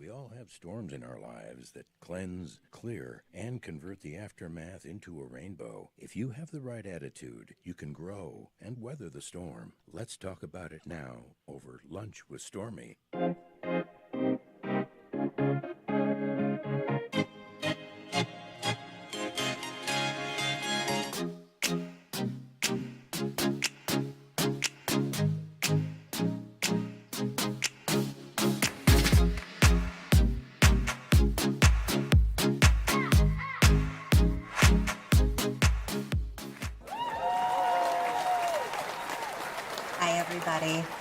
We all have storms in our lives that cleanse, clear, and convert the aftermath into a rainbow. If you have the right attitude, you can grow and weather the storm. Let's talk about it now over Lunch with Stormy.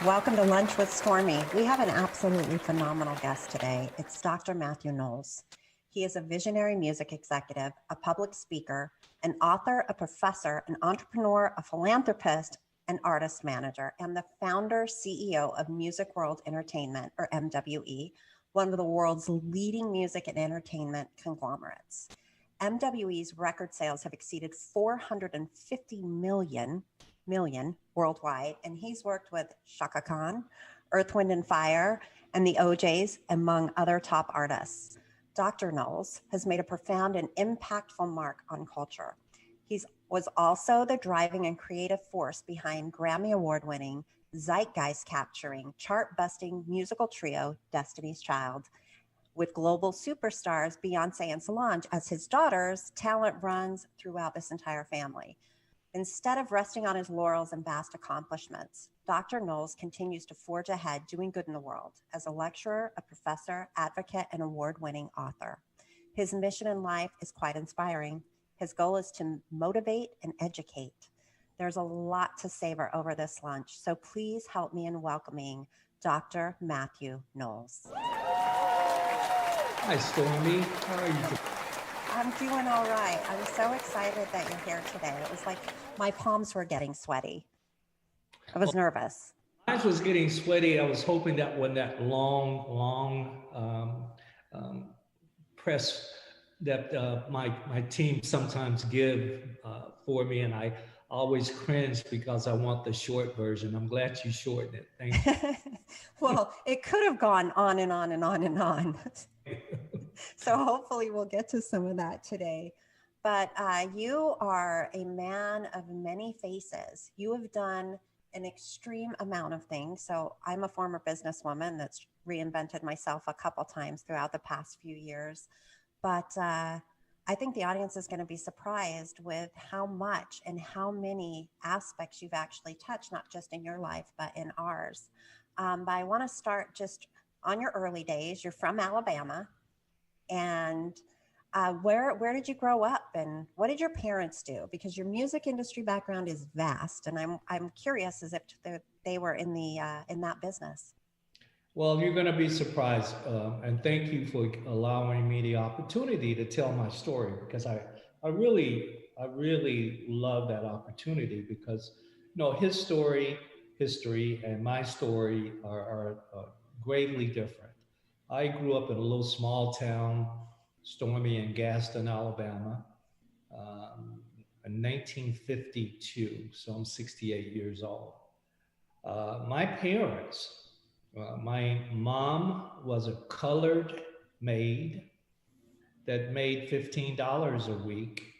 Welcome to Lunch with Stormy. We have an absolutely phenomenal guest today. It's Dr. Mathew Knowles. He is a visionary music executive, a public speaker, an author, a professor, an entrepreneur, a philanthropist, an artist manager, and the founder CEO of Music World Entertainment, or MWE, one of the world's leading music and entertainment conglomerates. MWE's record sales have exceeded 450 million worldwide, and he's worked with Chaka Khan, Earth, Wind and Fire, and the OJs, among other top artists. Dr. Knowles has made a profound and impactful mark on culture. He was also the driving and creative force behind Grammy-Award winning, zeitgeist-capturing, chart-busting musical trio Destiny's Child, with global superstars Beyonce and Solange as his daughters. Talent runs throughout this entire family. Instead of resting on his laurels and vast accomplishments, Dr. Knowles continues to forge ahead doing good in the world as a lecturer, a professor, advocate, and award-winning author. His mission in life is quite inspiring. His goal is to motivate and educate. There's a lot to savor over this lunch, so please help me in welcoming Dr. Mathew Knowles. Hi, Stormy. How are you today? I'm doing all right. I'm so excited that you're here today. It was like my palms were getting sweaty. I was nervous. Mine was getting sweaty. I was hoping that when that long press that my team sometimes give for me, and I always cringe because I want the short version. I'm glad you shortened it. Thank you. Well, it could have gone on and on and on and on. So hopefully we'll get to some of that today. But you are a man of many faces. You have done an extreme amount of things. So I'm a former businesswoman that's reinvented myself a couple times throughout the past few years. But I think the audience is going to be surprised with how much and how many aspects you've actually touched, not just in your life, but in ours. But I want to start just on your early days. You're from Alabama. And where did you grow up, and what did your parents do? Because your music industry background is vast, and I'm curious as if they were in that business. Well, you're going to be surprised, and thank you for allowing me the opportunity to tell my story, because I really love that opportunity, because his story, history, and my story are greatly different. I grew up in a little small town, Stormy in Gaston, Alabama, in 1952, so I'm 68 years old. My parents, my mom was a colored maid that made $15 a week,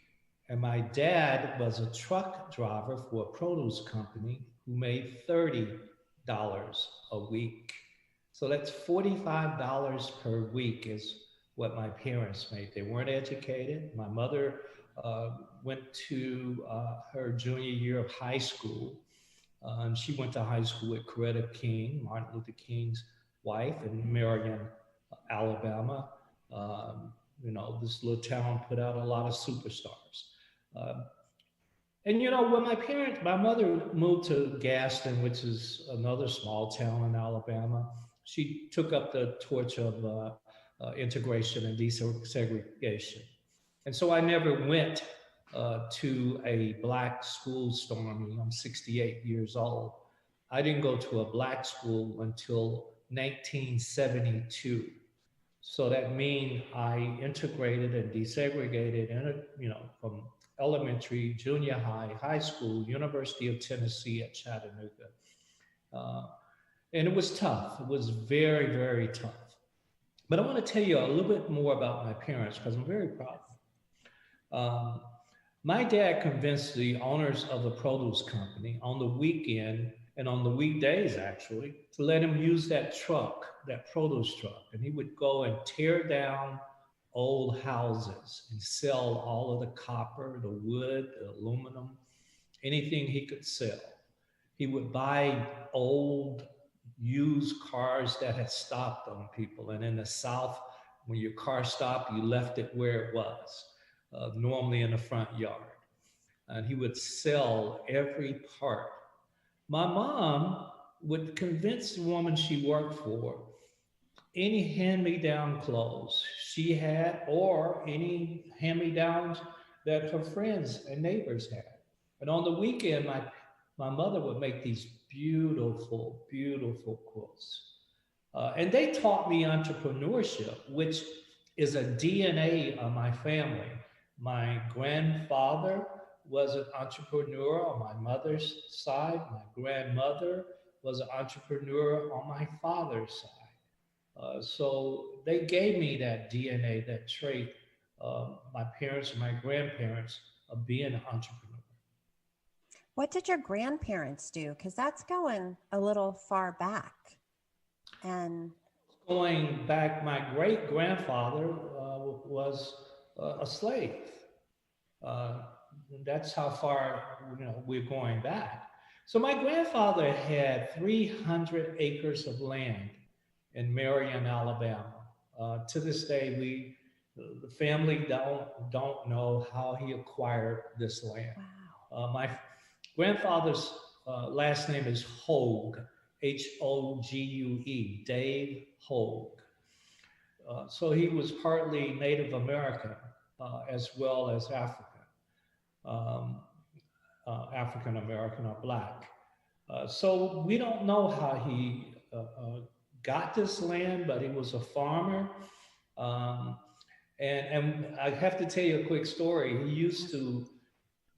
and my dad was a truck driver for a produce company who made $30 a week. So that's $45 per week is what my parents made. They weren't educated. My mother went to her junior year of high school. She went to high school with Coretta King, Martin Luther King's wife, in Marion, Alabama. This little town put out a lot of superstars. And when my mother moved to Gaston, which is another small town in Alabama, she took up the torch of integration and desegregation. And so I never went to a Black school, Stormy. I'm 68 years old. I didn't go to a Black school until 1972. So that means I integrated and desegregated from elementary, junior high, high school, University of Tennessee at Chattanooga. And it was tough. It was very, very tough. But I want to tell you a little bit more about my parents because I'm very proud of them. My dad convinced the owners of the produce company on the weekend and on the weekdays actually to let him use that truck, that produce truck. And he would go and tear down old houses and sell all of the copper, the wood, the aluminum, anything he could sell. He would buy old used cars that had stopped on people. And in the South, when your car stopped, you left it where it was, normally in the front yard. And he would sell every part. My mom would convince the woman she worked for any hand-me-down clothes she had or any hand-me-downs that her friends and neighbors had. And on the weekend, my mother would make these beautiful, beautiful quilts. And they taught me entrepreneurship, which is a DNA of my family. My grandfather was an entrepreneur on my mother's side. My grandmother was an entrepreneur on my father's side. So they gave me that DNA, that trait, my parents and my grandparents of being an entrepreneur. What did your grandparents do? Because that's going a little far back. And Going back, my great grandfather was a slave. Uh, that's how far we're going back. So my grandfather had 300 acres of land in Marion, Alabama. To this day, the family don't know how he acquired this land. wow. My grandfather's last name is Hogue, Hogue, Dave Hogue. So he was partly Native American as well as African American or Black. So we don't know how he got this land, but he was a farmer. Um, and I have to tell you a quick story. He used to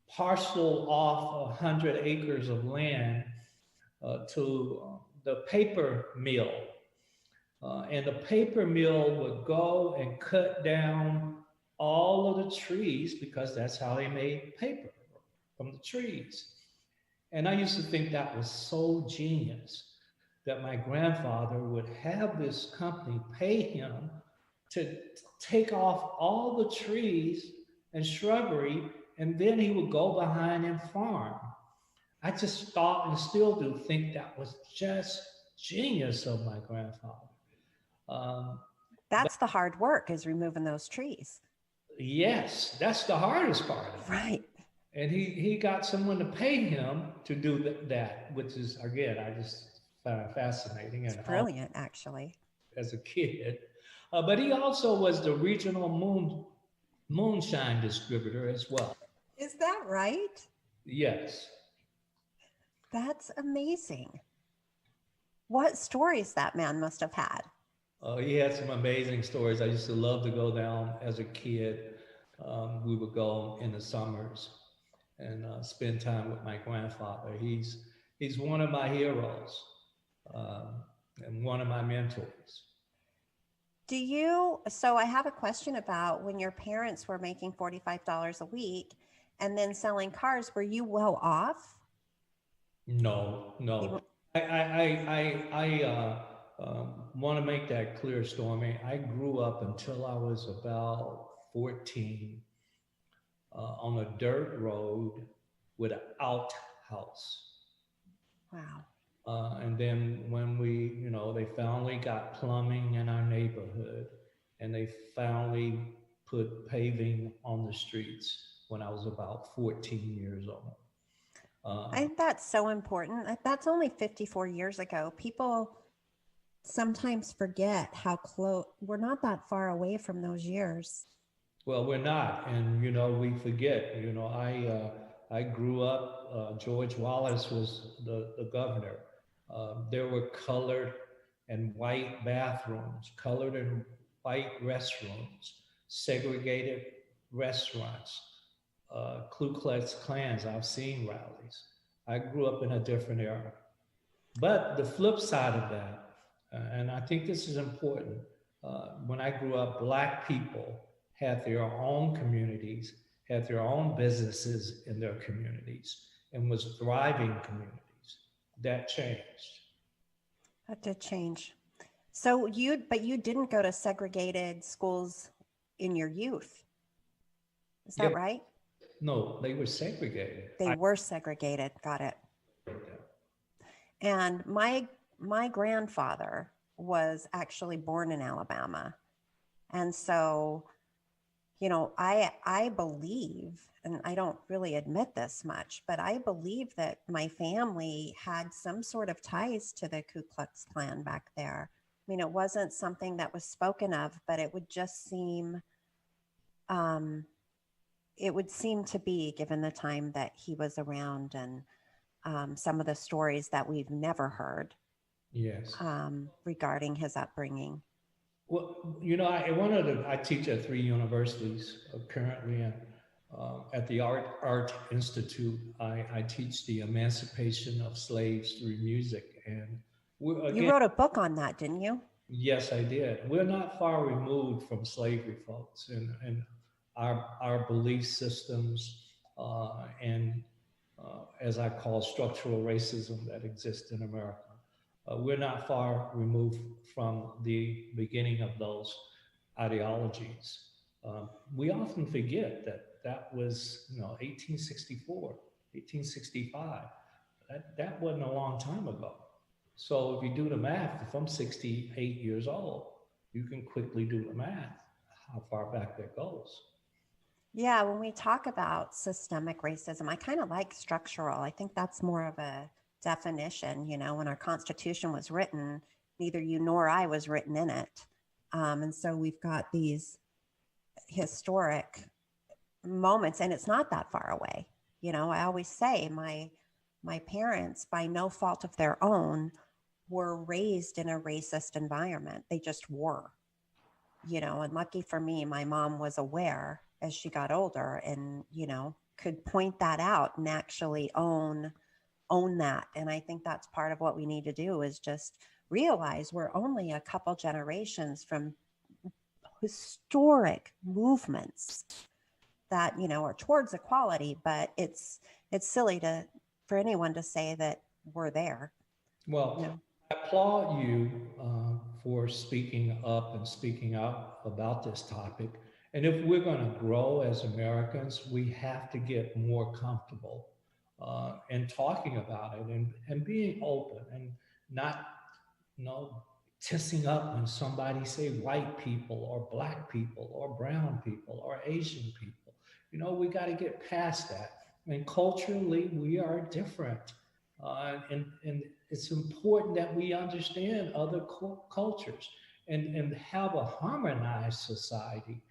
parcel off 100 acres of land to the paper mill. And the paper mill would go and cut down all of the trees because that's how they made paper, from the trees. And I used to think that was so genius that my grandfather would have this company pay him to take off all the trees and shrubbery, and then he would go behind and farm. I just thought and still do think that was just genius of my grandfather. That's the hard work, is removing those trees. Yes, that's the hardest part of it. Right. And he got someone to pay him to do that, which is, again, I just found fascinating. It's brilliant, actually. As a kid. But he also was the regional moonshine distributor as well. Is that right? Yes. That's amazing. What stories that man must have had. He had some amazing stories. I used to love to go down as a kid. We would go in the summers and spend time with my grandfather. He's one of my heroes and one of my mentors. So I have a question about when your parents were making $45 a week and then selling cars, were you well off? No. I want to make that clear, Stormy. I grew up until I was about 14 on a dirt road with an outhouse. Wow. And then when they finally got plumbing in our neighborhood, and they finally put paving on the streets when I was about 14 years old. I think that's so important. That's only 54 years ago. People sometimes forget how close, we're not that far away from those years. Well, we're not. And, we forget, I grew up, George Wallace was the governor. There were colored and white bathrooms, colored and white restrooms, segregated restaurants, Ku Klux Klans. I've seen rallies. I grew up in a different era. But the flip side of that, and I think this is important, when I grew up, Black people had their own communities, had their own businesses in their communities, and was thriving communities. That changed. That did change. So but you didn't go to segregated schools in your youth. Is that Yeah, right? no, they were segregated. They were segregated. Got it. And my grandfather was actually born in Alabama. And so, you know, I believe, and I don't really admit this much, but I believe that my family had some sort of ties to the Ku Klux Klan back there. I mean, it wasn't something that was spoken of, but it would just seem, it would seem to be, given the time that he was around and some of the stories that we've never heard. Yes. Regarding his upbringing. Well, you know, I teach at 3 universities currently, and at the Art Institute, I teach the emancipation of slaves through music. And you wrote a book on that, didn't you? Yes, I did. We're not far removed from slavery, folks, and our belief systems and as I call structural racism that exists in America. We're not far removed from the beginning of those ideologies. We often forget that was, 1864, 1865. That wasn't a long time ago. So if you do the math, if I'm 68 years old, you can quickly do the math, how far back that goes. Yeah, when we talk about systemic racism, I kind of like structural. I think that's more of a definition. You know, when our Constitution was written, neither you nor I was written in it. And so we've got these historic moments, and it's not that far away. You know, I always say my parents, by no fault of their own, were raised in a racist environment. They just were, you know, and lucky for me, my mom was aware as she got older and, you know, could point that out and actually own that. And I think that's part of what we need to do is just realize we're only a couple generations from historic movements that, you know, are towards equality, but it's silly for anyone to say that we're there. Well, you know? I applaud you for speaking up and speaking out about this topic. And if we're going to grow as Americans, we have to get more comfortable in talking about it and being open and not, tensing up when somebody say white people or black people or brown people or Asian people. You know, we got to get past that. I mean, culturally, we are different. And it's important that we understand other cultures and have a harmonized society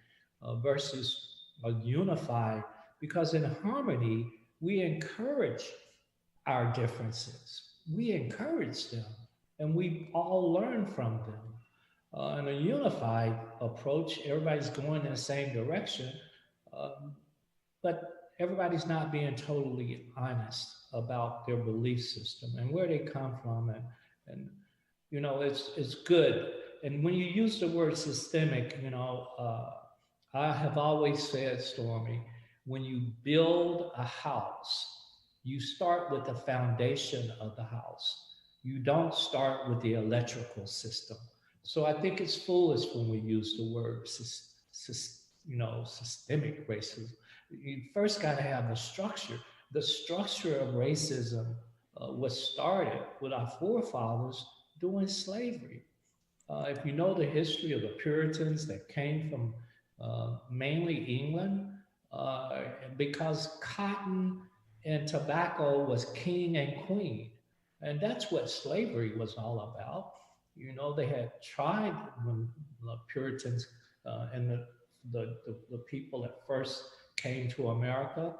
versus a unified, because in harmony, we encourage our differences. We encourage them and we all learn from them. In a unified approach, everybody's going in the same direction, but everybody's not being totally honest about their belief system and where they come from. And you know, it's good. And when you use the word systemic, I have always said, Stormy, when you build a house, you start with the foundation of the house. You don't start with the electrical system. So I think it's foolish when we use the word systemic racism. You first got to have the structure. The structure of racism was started with our forefathers during slavery. If you know the history of the Puritans that came from mainly England, because cotton and tobacco was king and queen. And that's what slavery was all about. You know, they had tried when the Puritans and the people that first came to America,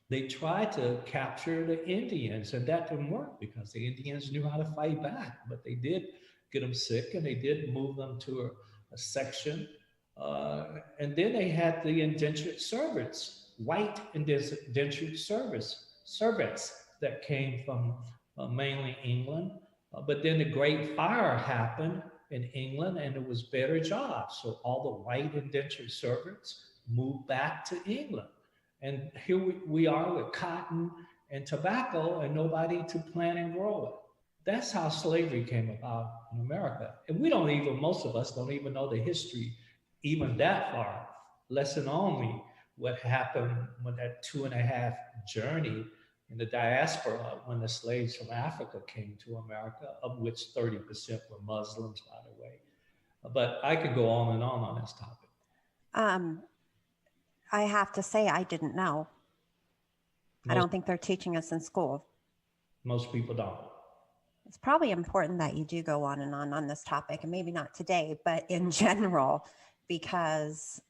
they tried to capture the Indians, and that didn't work because the Indians knew how to fight back, but they did get them sick and they did move them to a section. And then they had the indentured servants, white indentured servants that came from mainly England. But then the Great Fire happened in England, and it was better jobs. So all the white indentured servants moved back to England. And here we are with cotton and tobacco and nobody to plant and grow it. That's how slavery came about in America. And most of us don't even know the history even that far, less than only what happened when that 2.5 journey in the diaspora when the slaves from Africa came to America, of which 30% were Muslims, by the way. But I could go on and on this topic. I have to say, I didn't know. I don't think they're teaching us in school. Most people don't. It's probably important that you do go on and on this topic, and maybe not today, but in general, because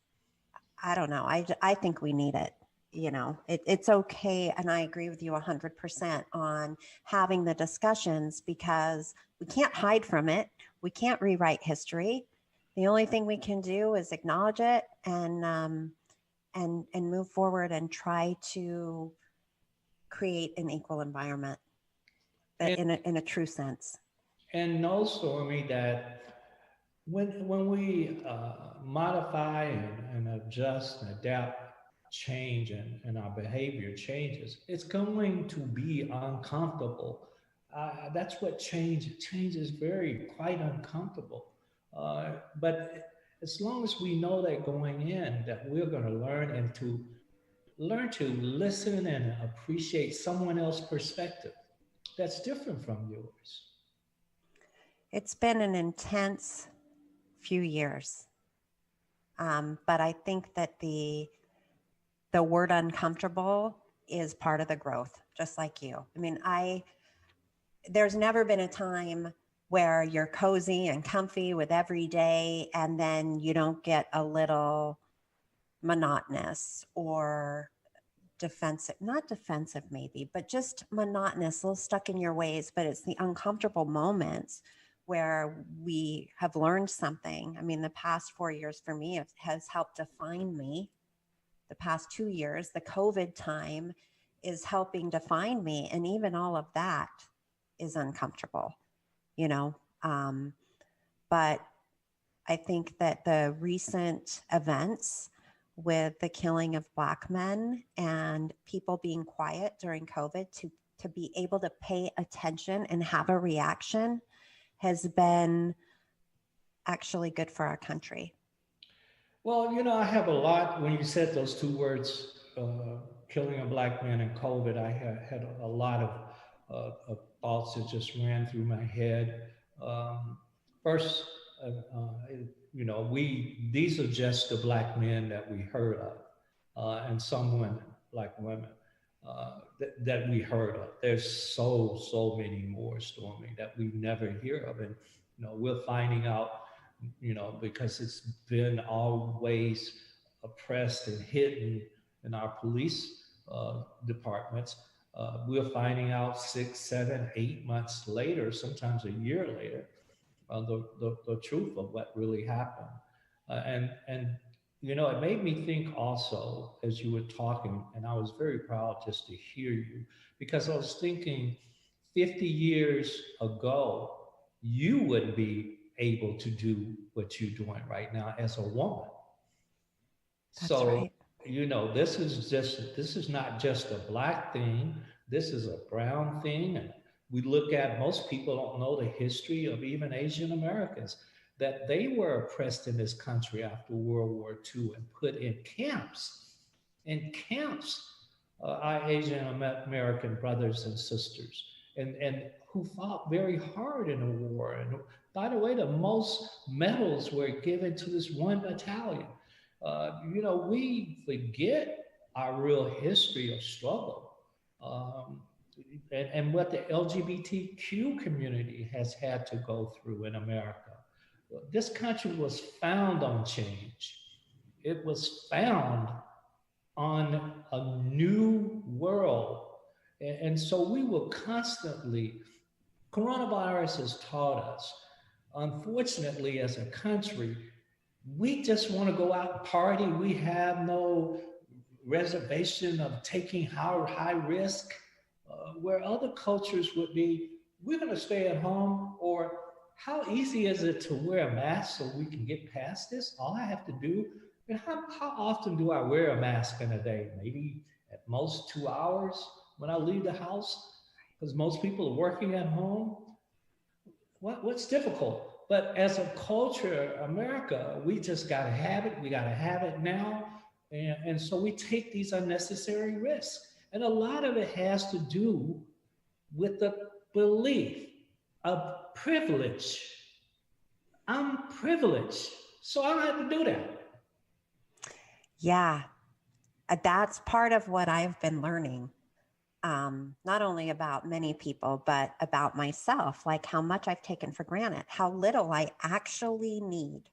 I don't know. I think we need it. You know, it's okay. And I agree with you 100% on having the discussions, because we can't hide from it. We can't rewrite history. The only thing we can do is acknowledge it and move forward and try to create an equal environment in a true sense. And know, Stormy, that when we modify and adjust and adapt, change, and our behavior changes, it's going to be uncomfortable. That's what change is quite uncomfortable. But as long as we know that going in, that we're going to learn to listen and appreciate someone else's perspective that's different from yours. It's been an intense few years. But I think that the word uncomfortable is part of the growth, just like you. I mean, there's never been a time where you're cozy and comfy with every day, and then you don't get a little monotonous or defensive, not defensive maybe, but just monotonous, a little stuck in your ways. But it's the uncomfortable moments where we have learned something. I mean, the past 4 years for me has helped define me. The past 2 years, the COVID time is helping define me. And even all of that is uncomfortable, you know? But I think that the recent events with the killing of Black men and people being quiet during COVID to be able to pay attention and have a reaction has been actually good for our country. Well, you know, I have a lot, when you said those two words, killing a Black man and COVID, I had a lot of thoughts that just ran through my head. First, you know, these are just the Black men that we heard of, and some women, Black women, that we heard of. There's so many more, Stormy, that we never hear of. And, you know, we're finding out, you know, because it's been always oppressed and hidden in our police departments. We're finding out 6, 7, 8 months later, sometimes a year later, the truth of what really happened. And you know, it made me think also as you were talking, and I was very proud just to hear you, because I was thinking 50 years ago, you wouldn't be able to do what you're doing right now as a woman. That's so, right. You know, this is not just a Black thing, this is a brown thing. And we look at, most people don't know the history of even Asian Americans, that they were oppressed in this country after World War II and put in camps. Our Asian American brothers and sisters, and who fought very hard in the war. And by the way, the most medals were given to this one battalion. You know, we forget our real history of struggle, and what the LGBTQ community has had to go through in America. This country was found on change. It was found on a new world. And so we will constantly, coronavirus has taught us, unfortunately, as a country, we just want to go out and party. We have no reservation of taking high risk, where other cultures would be, we're going to stay at home, or how easy is it to wear a mask so we can get past this? All I have to do, and how often do I wear a mask in a day? Maybe at most 2 hours when I leave the house, because most people are working at home. What's difficult? But as a culture, America, we just got to have it. We got to have it now. And so we take these unnecessary risks. And a lot of it has to do with the belief of privilege. I'm privileged, so I don't have to do that. Yeah, that's part of what I've been learning. Not only about many people, but about myself, like how much I've taken for granted, how little I actually need,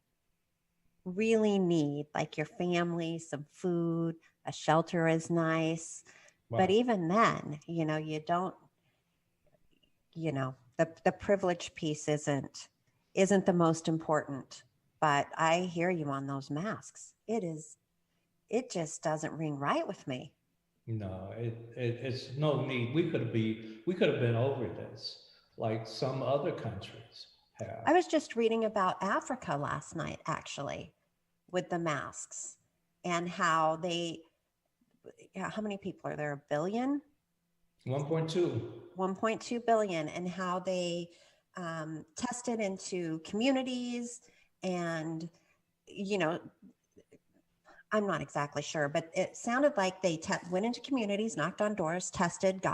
really need, like your family, some food, a shelter is nice. Right. But even then, you don't, the privilege piece isn't the most important. But I hear you on those masks. It just doesn't ring right with me. No, it's no need. We could have been over this, like some other countries have. I was just reading about Africa last night, actually, with the masks and how how many people are there? 1 billion? 1.2. 1.2 billion, and how they tested into communities and, I'm not exactly sure, but it sounded like they went into communities, knocked on doors, tested,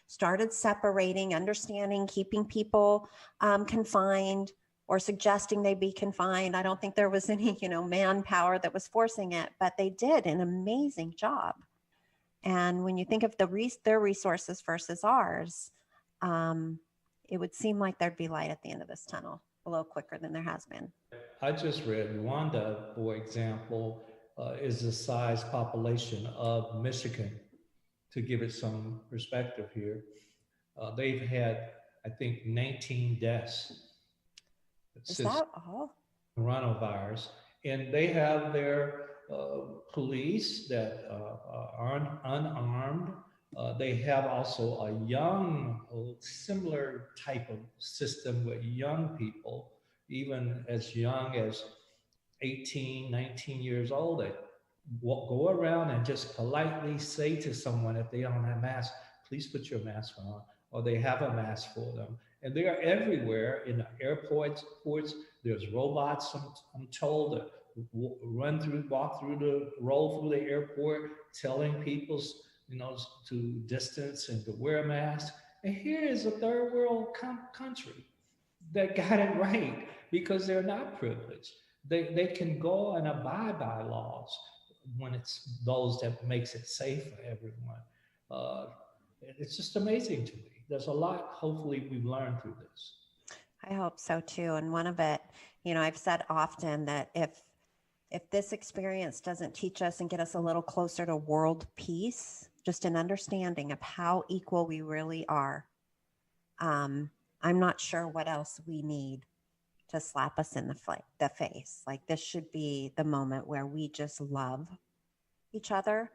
started separating, understanding, keeping people confined or suggesting they be confined. I don't think there was any, manpower that was forcing it, but they did an amazing job. And when you think of their resources versus ours, it would seem like there'd be light at the end of this tunnel a little quicker than there has been. I just read Rwanda, for example, is the size population of Michigan. To give it some perspective here, they've had, I think, 19 deaths. Is that all? Coronavirus, and they have their police that are unarmed. They have also a young, similar type of system with young people, even as young as 18, 19 years old, that go around and just politely say to someone, if they don't have a mask, please put your mask on, or they have a mask for them. And they are everywhere in the airports. There's robots, I'm told, that roll through the airport, telling people, to distance and to wear a mask. And here is a third world country that got it right because they're not privileged. They can go and abide by laws when it's those that makes it safe for everyone. It's just amazing to me. There's a lot, hopefully, we've learned through this. I hope so too. And one of it, I've said often that if this experience doesn't teach us and get us a little closer to world peace, just an understanding of how equal we really are, I'm not sure what else we need to slap us in the face. Like, this should be the moment where we just love each other,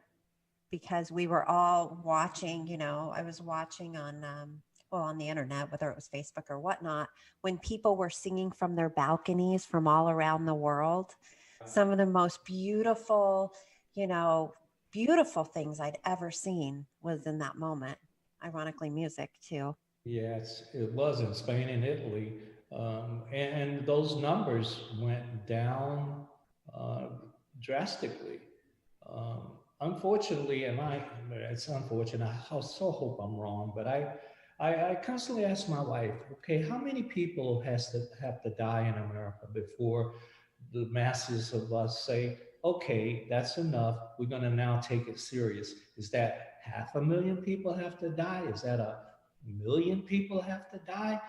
because we were all watching, I was watching on the internet, whether it was Facebook or whatnot, when people were singing from their balconies from all around the world. Some of the most beautiful, beautiful things I'd ever seen was in that moment. Ironically, music too. Yes, it was in Spain and Italy. And those numbers went down drastically. Unfortunately, it's unfortunate, I so hope I'm wrong, but I constantly ask my wife, okay, how many people have to die in America before the masses of us say, okay, that's enough, we're gonna now take it serious? Is that 500,000 people have to die? Is that 1,000,000 people have to die?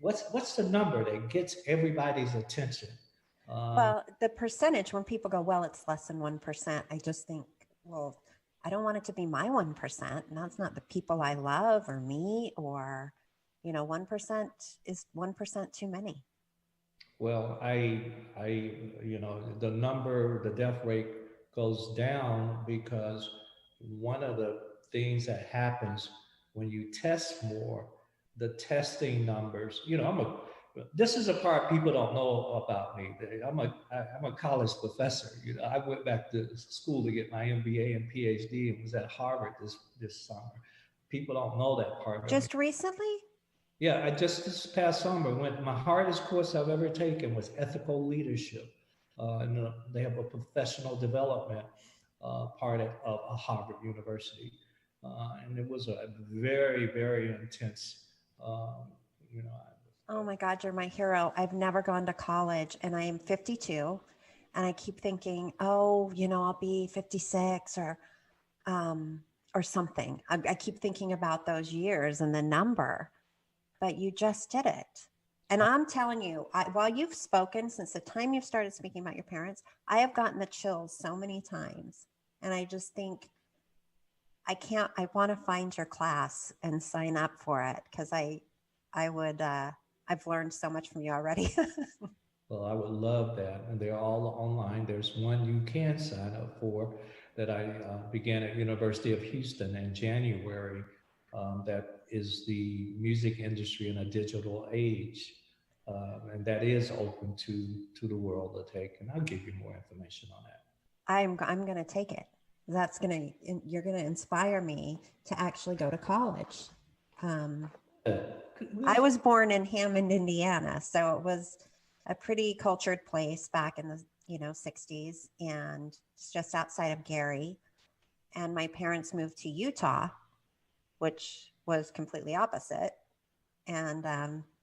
What's the number that gets everybody's attention? Well, the percentage, when people go, well, it's less than 1%, I just think, well, I don't want it to be my 1%. And that's not the people I love or me, or, 1% is 1% too many. Well, the death rate goes down because one of the things that happens when you test more, the testing numbers, this is a part people don't know about me. I'm a college professor. You know, I went back to school to get my MBA and PhD and was at Harvard this summer. People don't know that part of me. Just recently? Yeah, I just this past summer went. My hardest course I've ever taken was ethical leadership. And they have a professional development part of Harvard University, and it was a very, very intense. You know. Oh my God, you're my hero. I've never gone to college, and I am 52, and I keep thinking, oh, you know, I'll be 56 or something. I keep thinking about those years and the number, but you just did it. And I'm telling you, while you've spoken, since the time you've started speaking about your parents, I have gotten the chills so many times. And I just think, I want to find your class and sign up for it, because I've learned so much from you already. Well, I would love that. And they're all online. There's one you can sign up for that I began at University of Houston in January. That is the music industry in a digital age. And that is open to the world to take. And I'll give you more information on that. I'm going to take it. You're going to inspire me to actually go to college. I was born in Hammond, Indiana, so it was a pretty cultured place back in the 60s, and it's just outside of Gary. And my parents moved to Utah, which was completely opposite. And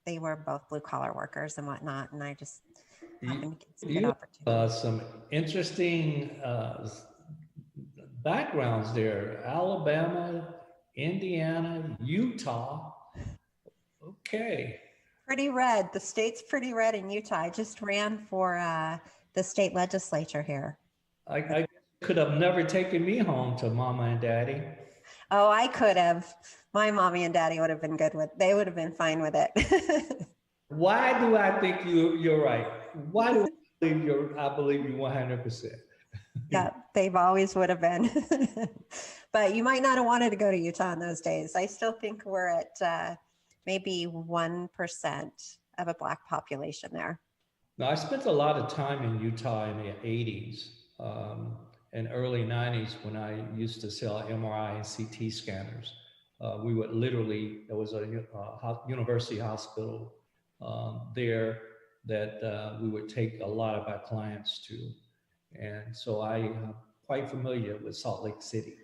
they were both blue collar workers and whatnot. And I just happened to get some good opportunities. Some interesting backgrounds there: Alabama, Indiana, Utah. Okay. Pretty red. The state's pretty red in Utah. I just ran for the state legislature here. I could have never taken me home to mama and daddy. Oh, I could have. My mommy and daddy would have been they would have been fine with it. Why do I think you're right? Why do I believe you 100%? Yeah, they've always would have been. But you might not have wanted to go to Utah in those days. I still think we're at maybe 1% of a Black population there. Now, I spent a lot of time in Utah in the 80s and early 90s when I used to sell MRI and CT scanners. We would literally, there was a university hospital there that we would take a lot of our clients to. And so I'm quite familiar with Salt Lake City.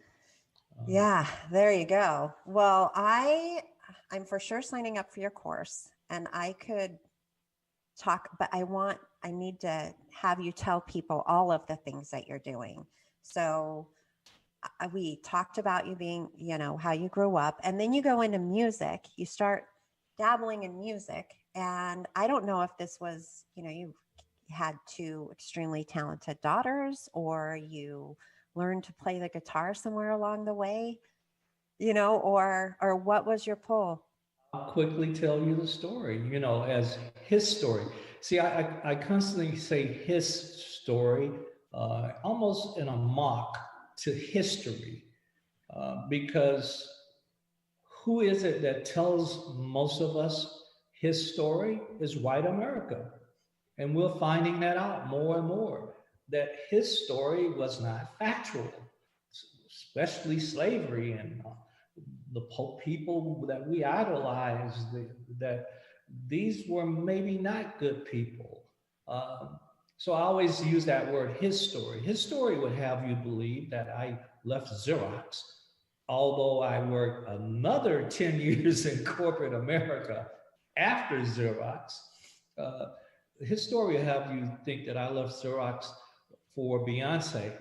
Yeah, there you go. Well, I'm for sure signing up for your course, and I could talk, but I need to have you tell people all of the things that you're doing. So we talked about you being, how you grew up, and then you go into music, you start dabbling in music. And I don't know if this was, you had two extremely talented daughters, or you learned to play the guitar somewhere along the way, or what was your pull? I'll quickly tell you the story, as his story. See, I constantly say his story, almost in a mock to history, because who is it that tells most of us his story? Is white America. And we're finding that out more and more, that his story was not factual, especially slavery and the people that we idolized, that these were maybe not good people. So I always use that word, his story. His story would have you believe that I left Xerox, although I worked another 10 years in corporate America after Xerox. His story will have you think that I left Xerox for Beyonce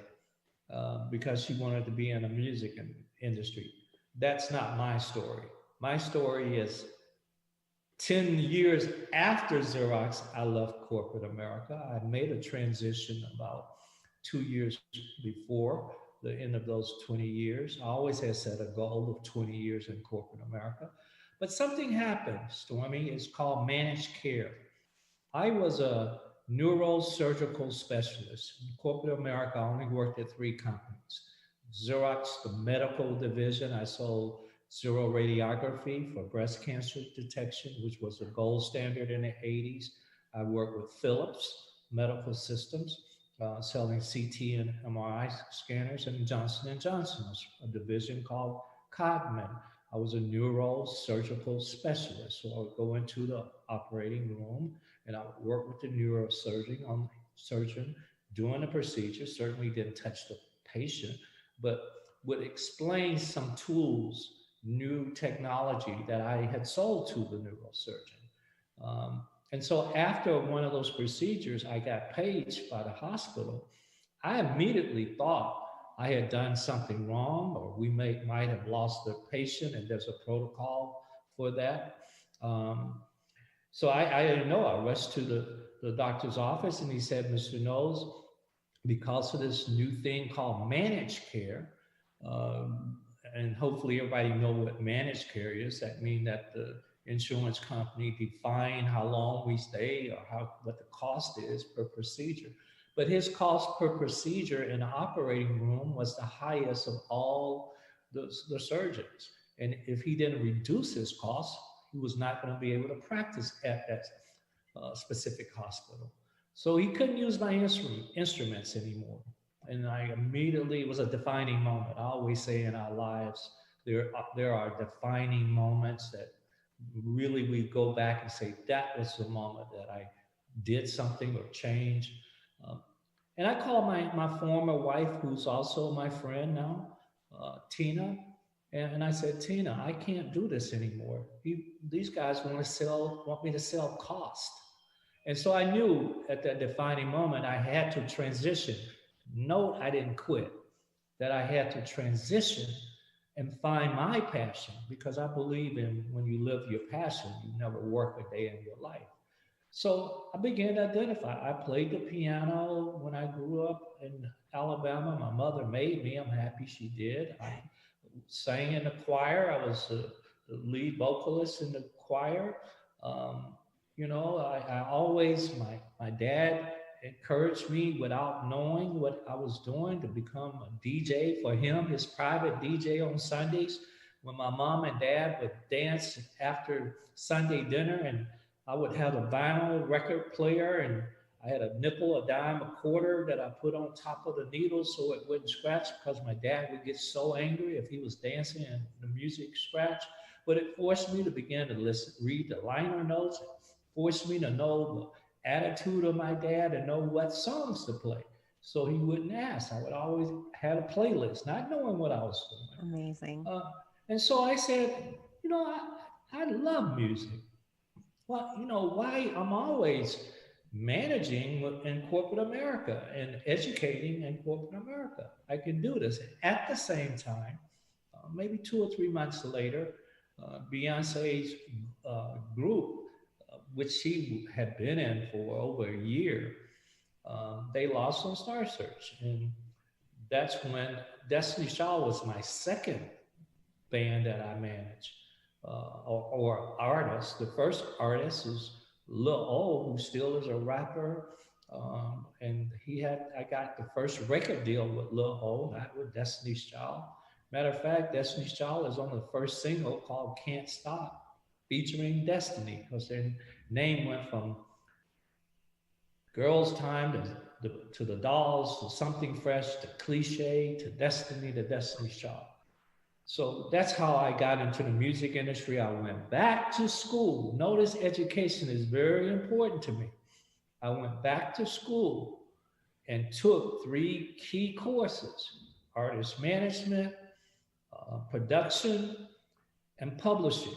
because she wanted to be in the music industry. That's not my story. My story is 10 years after Xerox, I left corporate America. I made a transition about 2 years before the end of those 20 years. I always had set a goal of 20 years in corporate America. But something happened, Stormy. It's called managed care. I was a neurosurgical specialist. In corporate America, I only worked at 3 companies. Xerox, the medical division, I sold radiography for breast cancer detection, which was the gold standard in the 80s. I worked with Philips Medical Systems, selling CT and MRI scanners, and Johnson & Johnson, a division called Codman. I was a neurosurgical specialist, so I would go into the operating room and I would work with the surgeon doing the procedure. Certainly didn't touch the patient, but would explain some tools, new technology that I had sold to the neurosurgeon. And so after one of those procedures, I got paged by the hospital. I immediately thought I had done something wrong, or we might have lost the patient, and there's a protocol for that. So I didn't know. I rushed to the doctor's office, and he said, Mr. Knowles, because of this new thing called managed care, and hopefully everybody know what managed care is. That means that the insurance company define how long we stay or what the cost is per procedure. But his cost per procedure in the operating room was the highest of all the surgeons. And if he didn't reduce his costs, he was not going to be able to practice at that specific hospital. So he couldn't use my instruments anymore. And it was a defining moment. I always say in our lives, there are defining moments that really we go back and say, that was the moment that I did something or changed. And I called my former wife, who's also my friend now, Tina. And I said, Tina, I can't do this anymore. These guys want me to sell cost. And so I knew at that defining moment, I had to transition. Note, I didn't quit, that I had to transition and find my passion, because I believe in when you live your passion, you never work a day in your life. So I began to identify. I played the piano when I grew up in Alabama. My mother made me. I'm happy she did. I sang in the choir. I was the lead vocalist in the choir. I always, my dad encouraged me without knowing what I was doing to become a DJ for him, his private DJ on Sundays, when my mom and dad would dance after Sunday dinner, and I would have a vinyl record player, and I had a nickel, a dime, a quarter that I put on top of the needle so it wouldn't scratch, because my dad would get so angry if he was dancing and the music scratched. But it forced me to begin to read the liner notes, forced me to know the attitude of my dad and know what songs to play. So he wouldn't ask. I would always have a playlist, not knowing what I was doing. Amazing. And so I said, I love music. Well, why I'm always managing in corporate America and educating in corporate America. I can do this. At the same time, maybe 2 or 3 months later, Beyonce's group, which she had been in for over a year, they lost on Star Search. And that's when Destiny's Child was my second band that I managed, or artist. The first artist is Lil O, who still is a rapper. And I got the first record deal with Lil O, not with Destiny's Child. Matter of fact, Destiny's Child is on the first single called Can't Stop, featuring Destiny, because their name went from Girls' Time to the Dolls, to Something Fresh, to Cliche, to Destiny, to Destiny's Child. So that's how I got into the music industry. I went back to school. Notice education is very important to me. I went back to school and took 3 key courses: artist management, production, and publishing.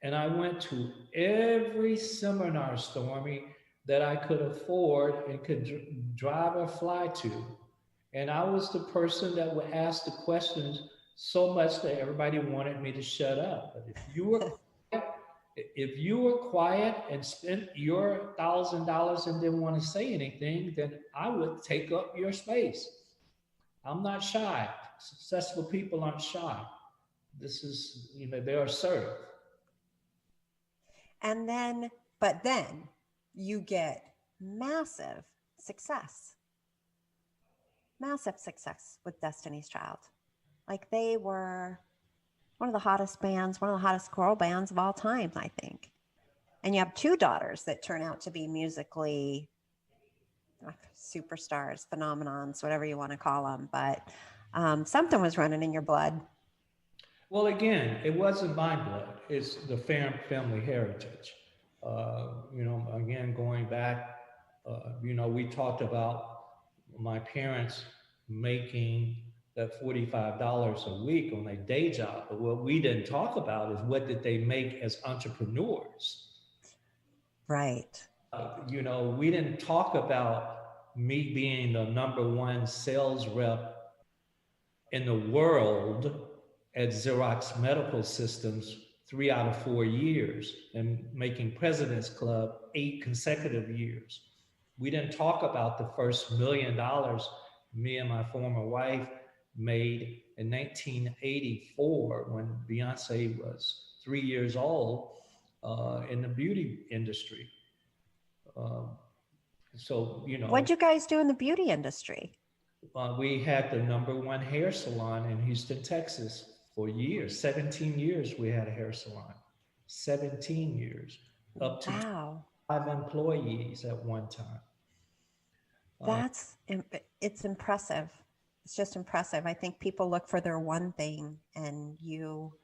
And I went to every seminar, Stormy, that I could afford and could drive or fly to. And I was the person that would ask the questions so much that everybody wanted me to shut up. But if you were quiet and spent your $1,000 and didn't want to say anything, then I would take up your space. I'm not shy. Successful people aren't shy. This is, they are assertive. But then you get massive success with Destiny's Child. Like, they were, one of the hottest bands, one of the hottest choral bands of all time, I think. And you have two daughters that turn out to be musically superstars, phenomenons, whatever you want to call them. But something was running in your blood. Well, again, it wasn't my blood. It's the family heritage. Again, going back, we talked about my parents making that $45 a week on their day job. But what we didn't talk about is what did they make as entrepreneurs. Right. We didn't talk about me being the #1 sales rep in the world at Xerox Medical Systems 3 out of 4 years and making President's Club 8 consecutive years. We didn't talk about the first $1 million me and my former wife made in 1984 when Beyonce was 3 years old in the beauty industry. What'd you guys do in the beauty industry? We had the #1 hair salon in Houston, Texas for years. 17 years we had a hair salon. 17 years. Up to 5 employees at one time. It's impressive. It's just impressive. I think people look for their one thing and you.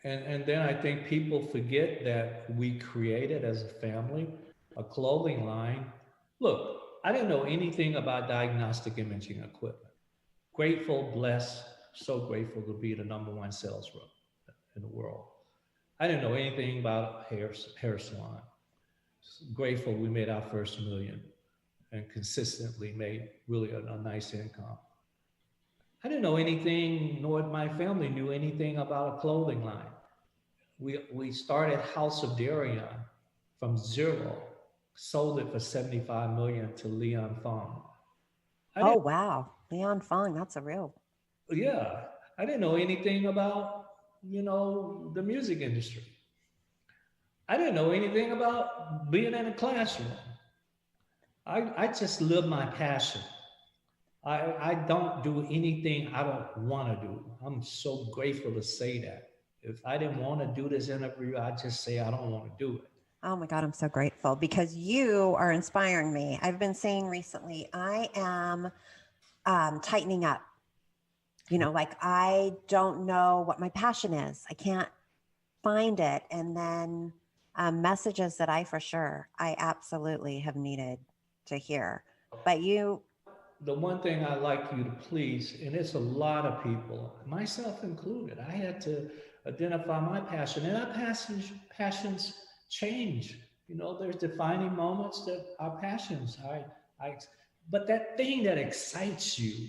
And then I think people forget that we created as a family a clothing line. Look, I didn't know anything about diagnostic imaging equipment. Grateful, blessed, so grateful to be the #1 sales rep in the world. I didn't know anything about hair salon. Grateful we made our first $1 million and consistently made really a nice income. I didn't know anything, nor my family knew anything about a clothing line. We started House of Darien from zero, sold it for $75 million to Leon Fong. Oh, wow. Leon Fong, that's a real. Yeah. I didn't know anything about, the music industry. I didn't know anything about being in a classroom. I just live my passion. I don't do anything I don't want to do. I'm so grateful to say that. If I didn't want to do this interview, I'd just say I don't want to do it. Oh my God, I'm so grateful because you are inspiring me. I've been saying recently, I am tightening up. Like I don't know what my passion is. I can't find it. And then messages that I absolutely have needed to hear. But the one thing I like you to please, and it's a lot of people, myself included, I had to identify my passion, and our passions change. There's defining moments that our passions, but that thing that excites you,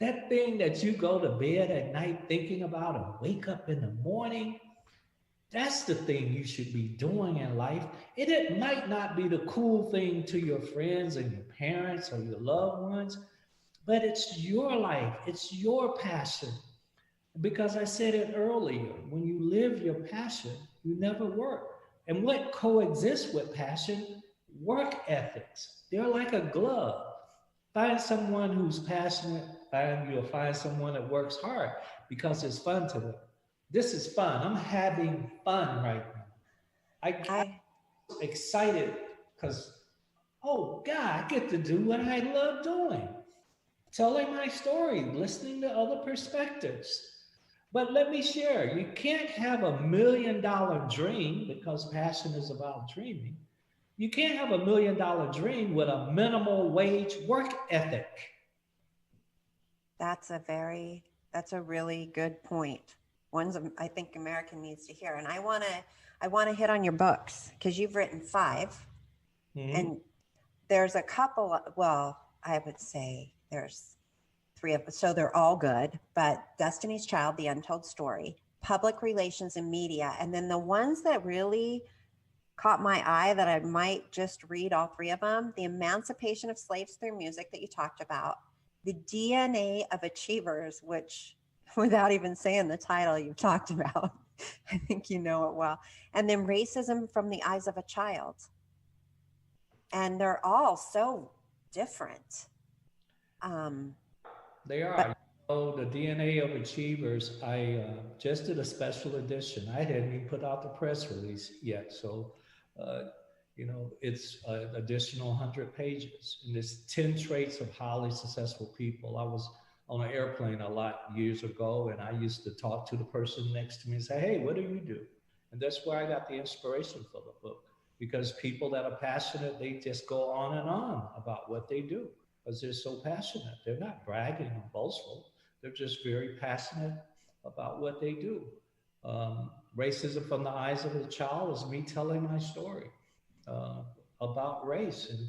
that thing that you go to bed at night thinking about and wake up in the morning, that's the thing you should be doing in life. It might not be the cool thing to your friends and your parents or your loved ones, but it's your life. It's your passion. Because I said it earlier, when you live your passion, you never work. And what coexists with passion? Work ethics. They're like a glove. Find someone who's passionate, you'll find someone that works hard because it's fun to them. This is fun. I'm having fun right now. I'm excited because, oh God, I get to do what I love doing. Telling my story, listening to other perspectives. But let me share, you can't have $1 million dream because passion is about dreaming. You can't have $1 million dream with a minimal wage work ethic. That's a really good point. Ones I think American needs to hear. And I want to hit on your books because you've written 5 and there's a couple, I would say there's 3 of them. So they're all good, but Destiny's Child, The Untold Story, Public Relations and Media. And then the ones that really caught my eye that I might just read all 3 of them, The Emancipation of Slaves Through Music that you talked about, The DNA of Achievers, which without even saying the title you've talked about, I think you know it well. And then Racism from the Eyes of a Child. And they're all so different. They are. Oh, the DNA of Achievers, I just did a special edition. I hadn't even put out the press release yet. So, uh, it's an additional 100 pages. And it's 10 traits of highly successful people. I was on an airplane a lot years ago, and I used to talk to the person next to me and say, hey, what do you do? And that's where I got the inspiration for the book. Because people that are passionate, they just go on and on about what they do because they're so passionate. They're not bragging or boastful. They're just very passionate about what they do. Racism from the eyes of a child is me telling my story uh, about race and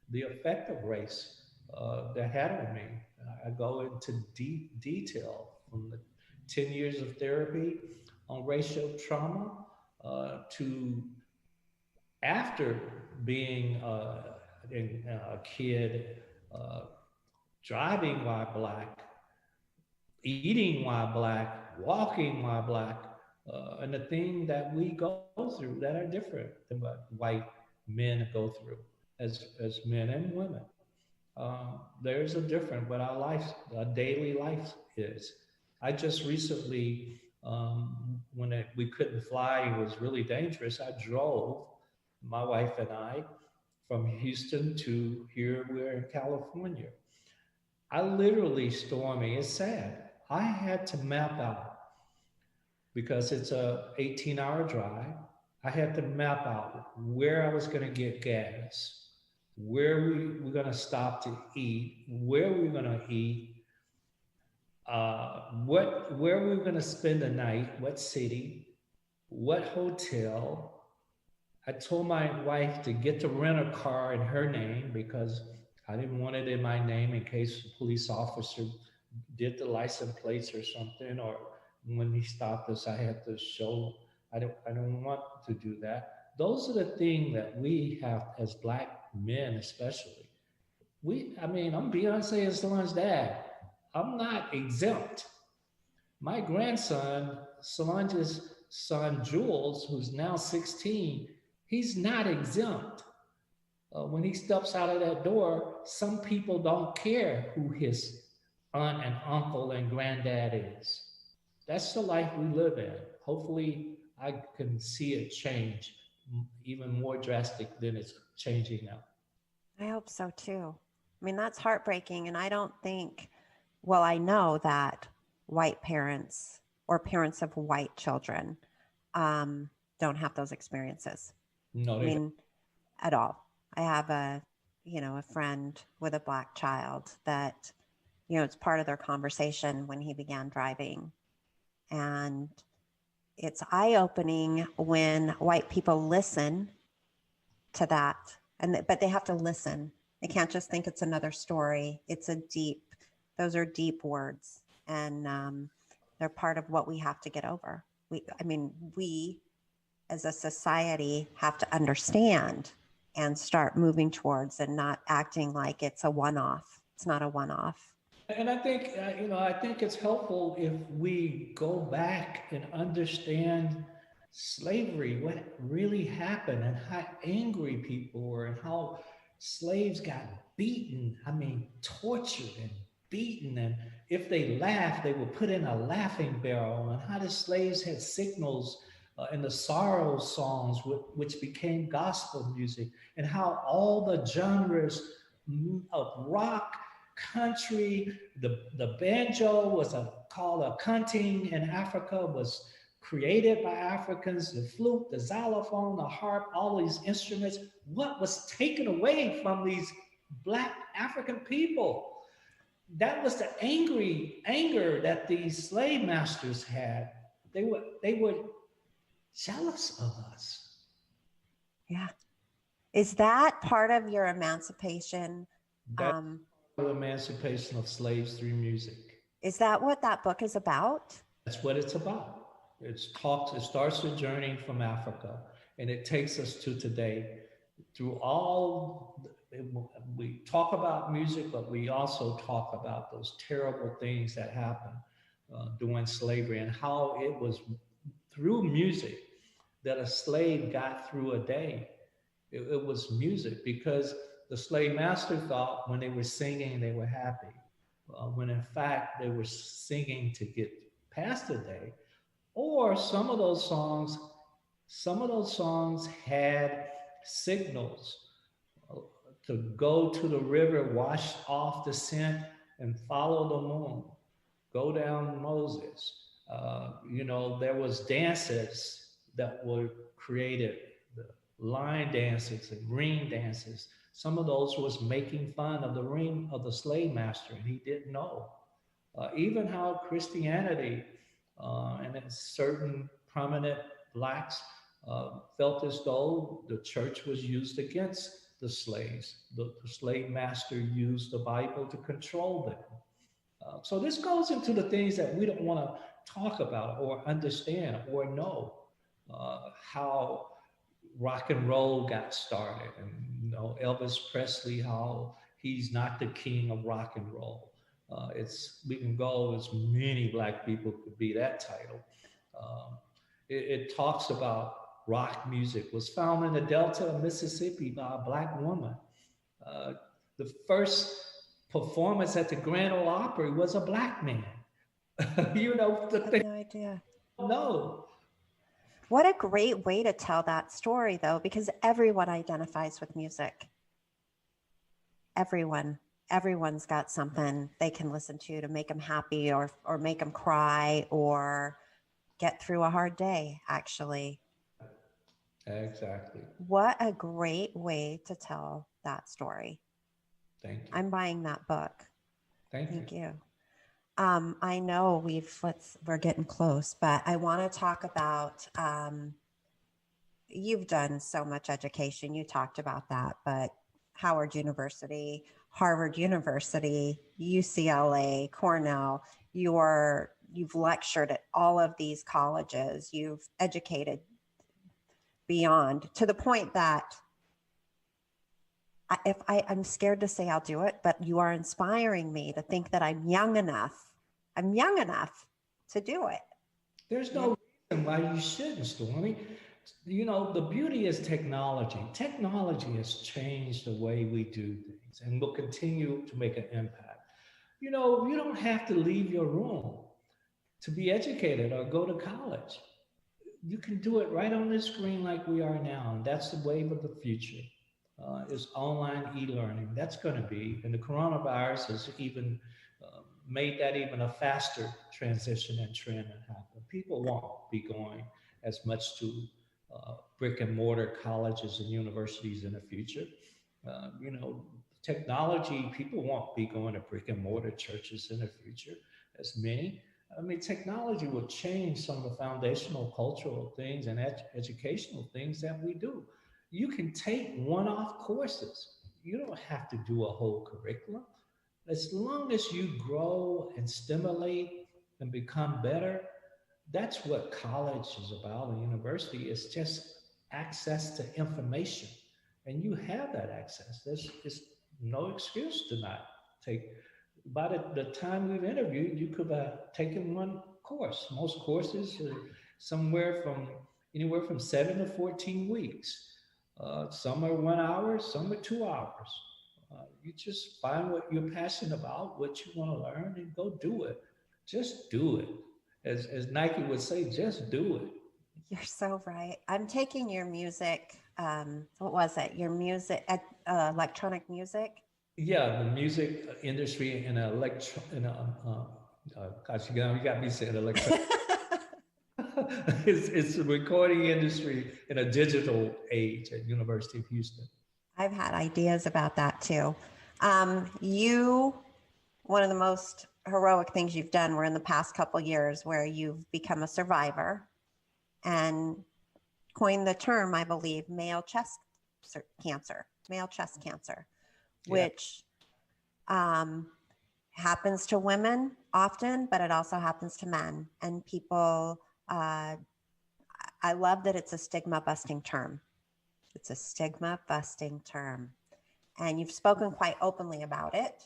the effect of race that had on me. I go into deep detail from the 10 years of therapy on racial trauma to after being a kid, uh, driving while black, eating while black, walking while black, and the thing that we go through that are different than what white men go through as men and women. There's a difference what our life, our daily life is. I just recently, when we couldn't fly, it was really dangerous. I drove, my wife and I, from Houston to here, we're in California. I literally, Stormy, it's sad. I had to map out because it's a 18-hour drive. I had to map out where I was going to get gas, where we were going to stop to eat, where we were going to eat, where we were going to spend the night, what city, what hotel. I told my wife to get to rent a car in her name because I didn't want it in my name in case the police officer did the license plates or something, or when he stopped us, I had to show. I don't want to do that. Those are the things that we have as black men, especially. I'm Beyonce and Solange's dad. I'm not exempt. My grandson, Solange's son, Jules, who's now 16, he's not exempt. When he steps out of that door, some people don't care who his aunt and uncle and granddad is. That's the life we live in. Hopefully, I can see it change even more drastic than it's changing now. I hope so too. I mean, that's heartbreaking. And I don't think, well, I know that white parents or parents of white children don't have those experiences. No, I they don't. mean, at all. I have a friend with a black child that, it's part of their conversation when he began driving. And it's eye-opening when white people listen to that. But they have to listen. They can't just think it's another story. Those are deep words. And they're part of what we have to get over. We as a society have to understand and start moving towards and not acting like it's a one-off. It's not a one-off. And I think it's helpful if we go back and understand slavery, what really happened, and how angry people were, and how slaves got beaten. Tortured and beaten. And if they laughed, they were put in a laughing barrel. And how the slaves had signals in the sorrow songs, which became gospel music, and how all the genres of rock, country, the banjo was called a cunting in Africa, was created by Africans, the flute, the xylophone, the harp, all these instruments. What was taken away from these black African people? That was the anger that these slave masters had. They were jealous of us. Yeah. Is that part of your emancipation? That's the emancipation of slaves through music. Is that what that book is about? That's what it's about. It starts the journey from Africa, and it takes us to today. We talk about music, but we also talk about those terrible things that happened during slavery, and how it was through music that a slave got through a day. It was music, because the slave master thought when they were singing, they were happy. when in fact they were singing to get past the day. Or some of those songs had signals to go to the river, wash off the scent, and follow the moon. Go down Moses. There was dances that were created, the line dances and ring dances. Some of those was making fun of the ring of the slave master, and he didn't know. Even how Christianity and then certain prominent blacks felt as though the church was used against the slaves. The slave master used the Bible to control them. So this goes into the things that we don't want to talk about or understand or know. How rock and roll got started, and Elvis Presley, how he's not the king of rock and roll. We can go as many black people could be that title. It talks about rock music was found in the Delta of Mississippi by a black woman. Uh, the first performance at the Grand Ole Opry was a black man. The I have thing. no idea. No. What a great way to tell that story, though, because everyone identifies with music. Everyone's got something they can listen to make them happy or make them cry or get through a hard day, actually. Exactly. What a great way to tell that story. Thank you. I'm buying that book. Thank you. I know we're getting close, but I want to talk about, you've done so much education. You talked about that, but Howard University, Harvard University, UCLA, Cornell, you've lectured at all of these colleges. You've educated beyond, to the point that I'm scared to say I'll do it, but you are inspiring me to think that I'm young enough to do it. There's no reason why you shouldn't, Stormy. The beauty is technology. Technology has changed the way we do things and will continue to make an impact. You don't have to leave your room to be educated or go to college. You can do it right on the screen like we are now. And that's the wave of the future. Is online e-learning. That's going to be, and the coronavirus has even made that even a faster transition and trend and happen. People won't be going as much to brick and mortar colleges and universities in the future. Technology, people won't be going to brick and mortar churches in the future as many. Technology will change some of the foundational cultural things and educational things that we do. You can take one-off courses. You don't have to do a whole curriculum. As long as you grow and stimulate and become better, that's what college is about, and university is just access to information. And you have that access. There's no excuse to not take. By the time we've interviewed, you could have taken one course. Most courses are anywhere from 7 to 14 weeks. Some are 1 hour, some are 2 hours. You just find what you're passionate about, what you want to learn, and go do it. Just do it. As Nike would say, just do it. You're so right. I'm taking your music. What was it? Your music, electronic music? Yeah, the music industry and gosh, you got me saying electronic. It's the recording industry in a digital age at University of Houston. I've had ideas about that too. One of the most heroic things you've done were in the past couple of years where you've become a survivor and coined the term, I believe, male chest cancer, which happens to women often, but it also happens to men. And people, I love that it's a stigma busting term. It's a stigma busting term. And you've spoken quite openly about it.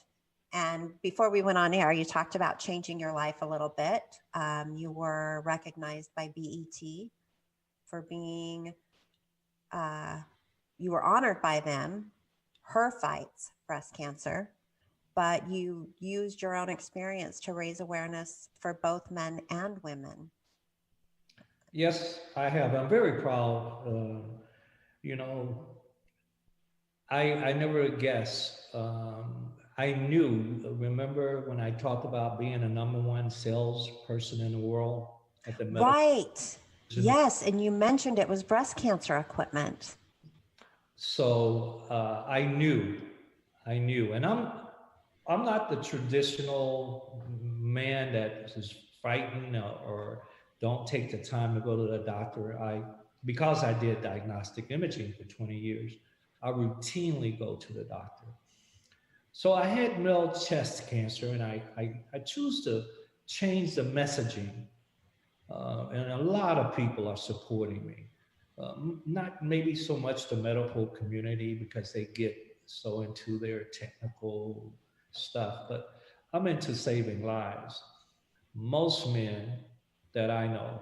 And before we went on air, you talked about changing your life a little bit. You were recognized by BET for being, you were honored by them. Her fights breast cancer but you used your own experience to raise awareness for both men and women. Yes, I have. I'm very proud. You know, I never guessed. I knew, remember when I talked about being a #1 salesperson in the world at the medical. Right. Yes. And you mentioned it was breast cancer equipment. So I knew, and I'm not the traditional man that is frightened or don't take the time to go to the doctor. Because I did diagnostic imaging for 20 years, I routinely go to the doctor. So I had male chest cancer, and I choose to change the messaging. And a lot of people are supporting me. Not maybe so much the medical community because they get so into their technical stuff, but I'm into saving lives. Most men that I know,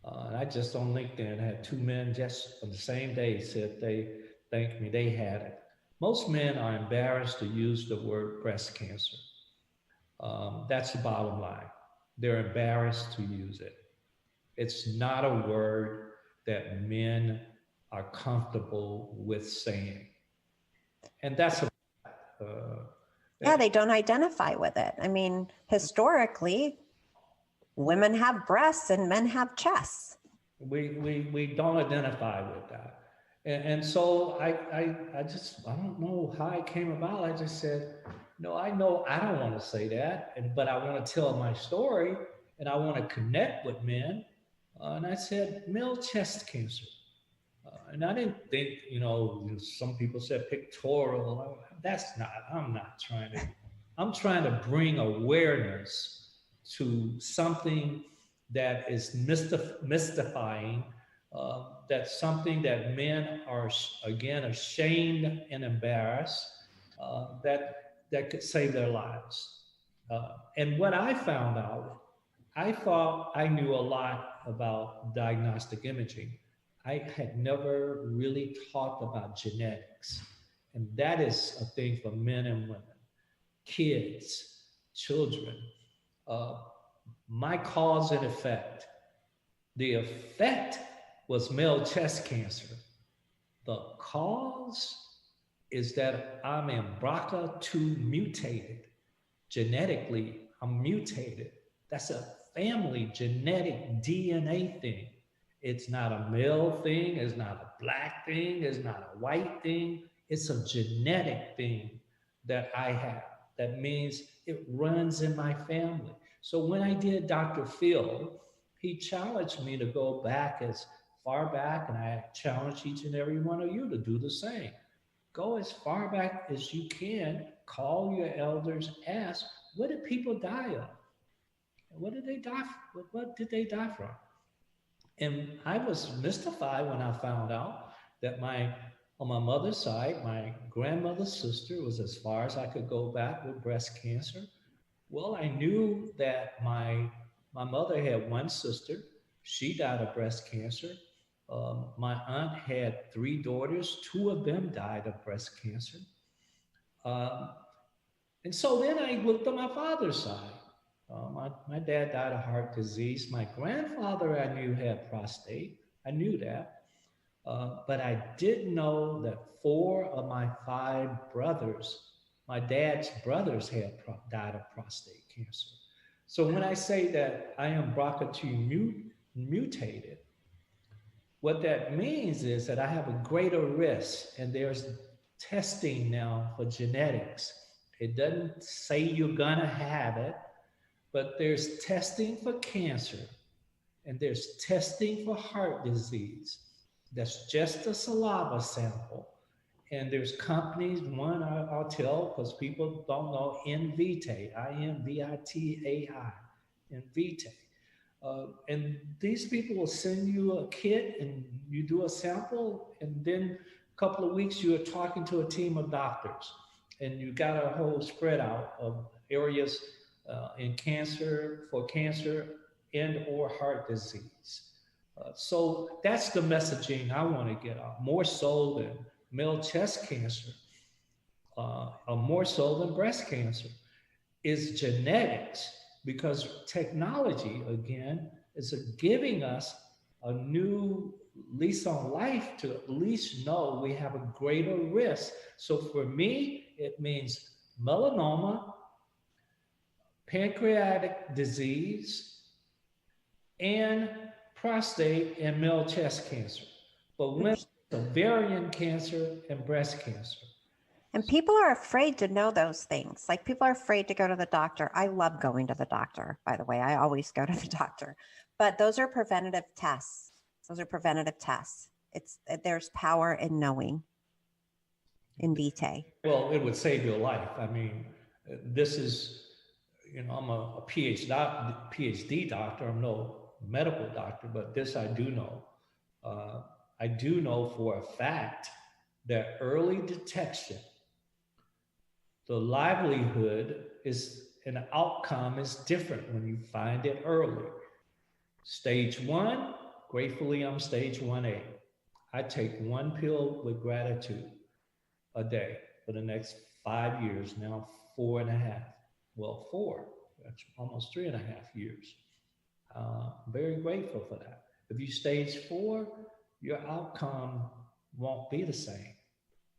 and I just on LinkedIn had 2 men just on the same day said they thanked me, they had it. Most men are embarrassed to use the word breast cancer. That's the bottom line. They're embarrassed to use it. It's not a word that men are comfortable with saying. And that's yeah, they don't identify with it. I mean, historically, women have breasts and men have chests. We don't identify with that. And so I don't know how it came about. I just said, no, I know I don't want to say that, but I want to tell my story and I want to connect with men. And I said, male chest cancer. And I didn't think, some people said pictorial. I'm trying to bring awareness to something that is mystifying, that's something that men are, again, ashamed and embarrassed, that could save their lives. And what I found out, I thought I knew a lot about diagnostic imaging. I had never really talked about genetics. And that is a thing for men and women, kids, children. My cause and effect. The effect was male chest cancer. The cause is that I'm in BRCA2 mutated. Genetically, I'm mutated. That's a family genetic DNA thing. It's not a male thing, it's not a black thing, it's not a white thing. It's a genetic thing that I have. That means it runs in my family. So when I did Dr. Phil, he challenged me to go back as far back, and I challenge each and every one of you to do the same. Go as far back as you can, call your elders, ask, what did people die of? What did they die from? What did they die from? And I was mystified when I found out that on my mother's side, my grandmother's sister was as far as I could go back with breast cancer. Well, I knew that my mother had one sister. She died of breast cancer. My aunt had 3 daughters. 2 of them died of breast cancer. And so then I looked at my father's side. My dad died of heart disease. My grandfather I knew had prostate. I knew that. But I didn't know that 4 of my 5 brothers, my dad's brothers, had died of prostate cancer. So when I say that I am BRCA2 mutated, what that means is that I have a greater risk, and there's testing now for genetics. It doesn't say you're gonna have it, but there's testing for cancer, and there's testing for heart disease. That's just a saliva sample. And there's companies, one I'll tell because people don't know, Invitae, INVITAI, Invitae. And these people will send you a kit and you do a sample, and then a couple of weeks you are talking to a team of doctors, and you got a whole spread out of areas in cancer, for cancer and or heart disease. So that's the messaging I want to get out, more so than male chest cancer. more so than breast cancer, is genetics, because technology, again, is giving us a new lease on life to at least know we have a greater risk. So for me, it means melanoma, pancreatic disease, and prostate and male chest cancer. But women, ovarian cancer and breast cancer. And people are afraid to know those things. Like people are afraid to go to the doctor. I love going to the doctor, by the way. I always go to the doctor. But those are preventative tests. Those are preventative tests. There's power in knowing in vitae. Well, it would save your life. I mean, this is, I'm a PhD doctor. I'm no medical doctor, but this I do know. I do know for a fact that early detection, the livelihood is, and the outcome is different when you find it early. Stage 1, gratefully, I'm stage 1A. I take one pill with gratitude a day for the next 5 years, now 4.5. Well, 4, that's almost 3.5 years. I'm very grateful for that. If you stage 4, your outcome won't be the same.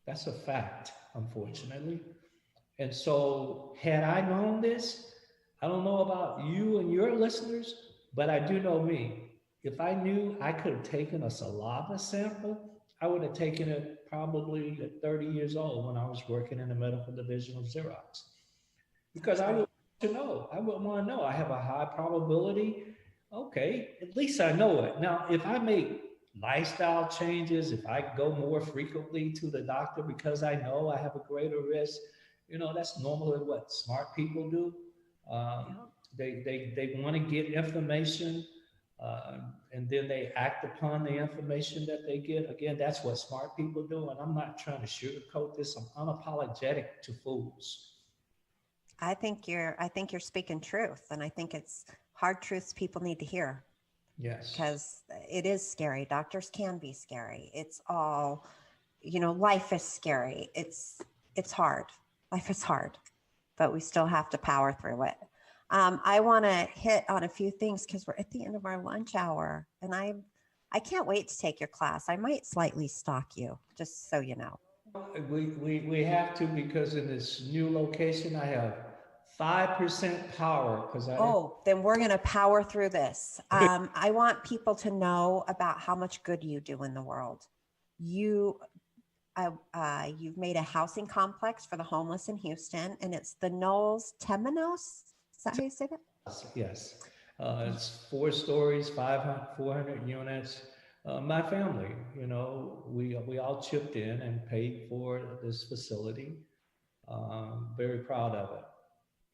That's a fact, unfortunately. And so, had I known this, I don't know about you and your listeners, but I do know me. If I knew I could have taken a saliva sample, I would have taken it probably at 30 years old when I was working in the medical division of Xerox. Because I would want to know. I would want to know. I have a high probability. Okay, at least I know it. Now, if I make lifestyle changes, if I go more frequently to the doctor because I know I have a greater risk, that's normally what smart people do. They want to get information, and then they act upon the information that they get. Again, that's what smart people do, and I'm not trying to sugarcoat this. I'm unapologetic to fools. I think you're speaking truth, and I think it's hard truths people need to hear. Yes. Because it is scary. Doctors can be scary. It's all, life is scary. It's hard. Life is hard, but we still have to power through it. I want to hit on a few things because we're at the end of our lunch hour, and I can't wait to take your class. I might slightly stalk you, just so you know. We have to, because in this new location, I have 5% power. Then we're going to power through this. I want people to know about how much good you do in the world. You've made a housing complex for the homeless in Houston, and it's the Knowles Temenos. Is that how you say that? Yes. It's 4 stories, 400 units. My family, we all chipped in and paid for this facility. Very proud of it.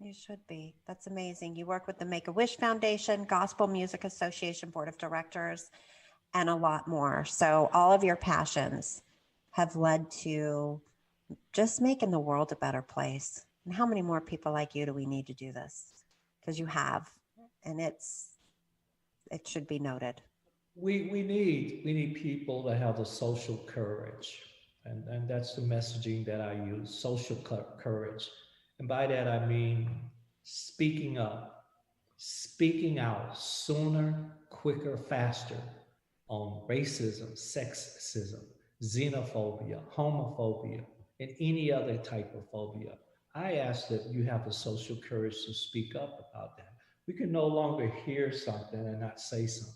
You should be. That's amazing. You work with the Make-A-Wish Foundation, Gospel Music Association Board of Directors, and a lot more. So all of your passions have led to just making the world a better place. And how many more people like you do we need to do this? Because you have, and it should be noted. We need people that have the social courage, and that's the messaging that I use: social courage. And by that I mean speaking up, speaking out sooner, quicker, faster on racism, sexism, xenophobia, homophobia, and any other type of phobia. I ask that you have the social courage to speak up about that. We can no longer hear something and not say something.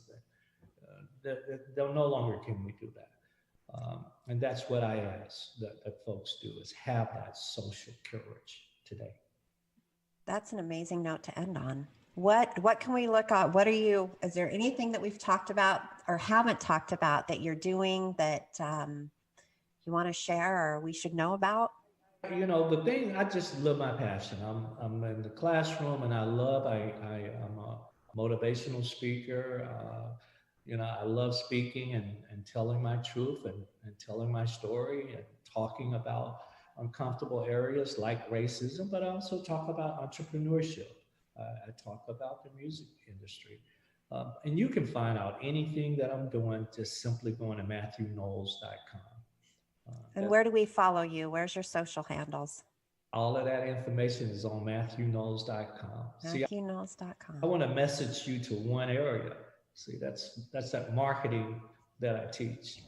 No longer can we do that. And that's what I ask that folks do, is have that social courage today. That's an amazing note to end on. What can we look at? Is there anything that we've talked about or haven't talked about that you're doing that you want to share or we should know about? The thing, I just love my passion. I'm in the classroom, and I'm a motivational speaker. I love speaking and telling my truth and telling my story and talking about uncomfortable areas like racism, but I also talk about entrepreneurship. I talk about the music industry. And you can find out anything that I'm doing just simply going to MathewKnowles.com. And where do we follow you? Where's your social handles? All of that information is on MathewKnowles.com. MathewKnowles.com. I want to message you to one area. See, that's that marketing that I teach.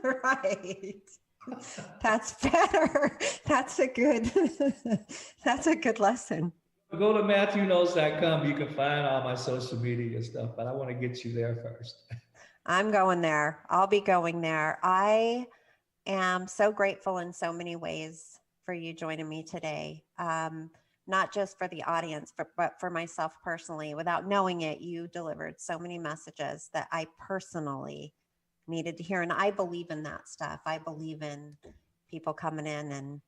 Right. That's better. That's a good lesson. Go to MathewKnowles.com. You can find all my social media stuff, but I want to get you there first. I'm going there. I'll be going there. I am so grateful in so many ways for you joining me today. Not just for the audience, but for myself personally. Without knowing it, you delivered so many messages that I personally needed to hear. And I believe in that stuff. I believe in people coming in and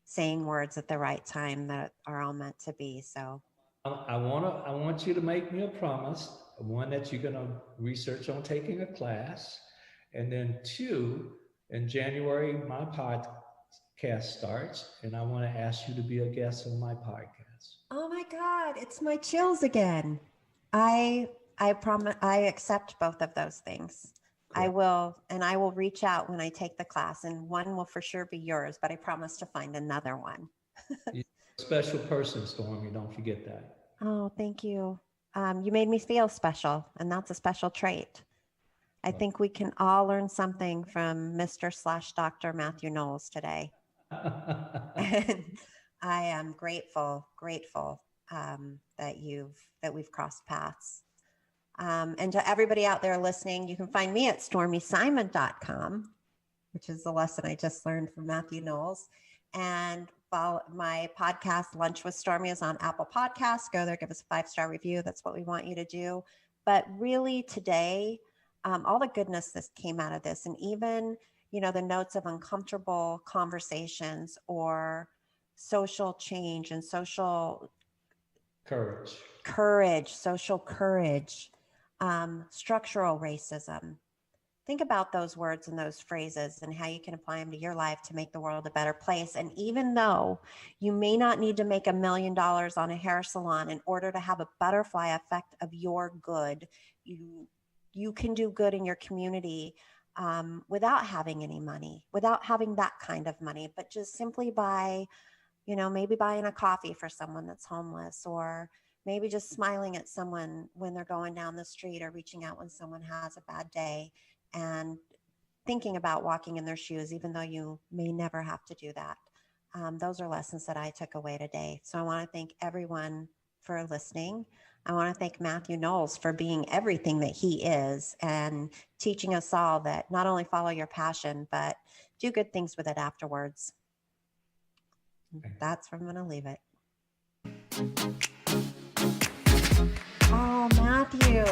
saying words at the right time that are all meant to be. So I want you to make me a promise. One, that you're going to research on taking a class. And then two, in January, my podcast starts, and I want to ask you to be a guest on my podcast. Oh my God, it's my chills again. I promise, I accept both of those things. Cool. I will reach out when I take the class, and one will for sure be yours, but I promise to find another one. You're a special person, Stormy, don't forget that. Oh, thank you. You made me feel special, and that's a special trait. I think we can all learn something from Mr./Dr. Mathew Knowles today. And I am grateful that we've crossed paths. And to everybody out there listening, you can find me at stormysimon.com, which is the lesson I just learned from Mathew Knowles. And my podcast, Lunch with Stormy, is on Apple Podcasts. Go there, give us a 5-star review. That's what we want you to do. But really today, all the goodness that came out of this, and even, the notes of uncomfortable conversations or social change and social courage, social courage, structural racism. Think about those words and those phrases and how you can apply them to your life to make the world a better place. And even though you may not need to make $1 million on a hair salon in order to have a butterfly effect of your good, you can do good in your community without having any money, without having that kind of money, but just simply by, maybe buying a coffee for someone that's homeless, or maybe just smiling at someone when they're going down the street, or reaching out when someone has a bad day, and thinking about walking in their shoes, even though you may never have to do that. Those are lessons that I took away today. So I want to thank everyone for listening. I want to thank Mathew Knowles for being everything that he is and teaching us all that not only follow your passion, but do good things with it afterwards. That's where I'm going to leave it. Oh, Mathew.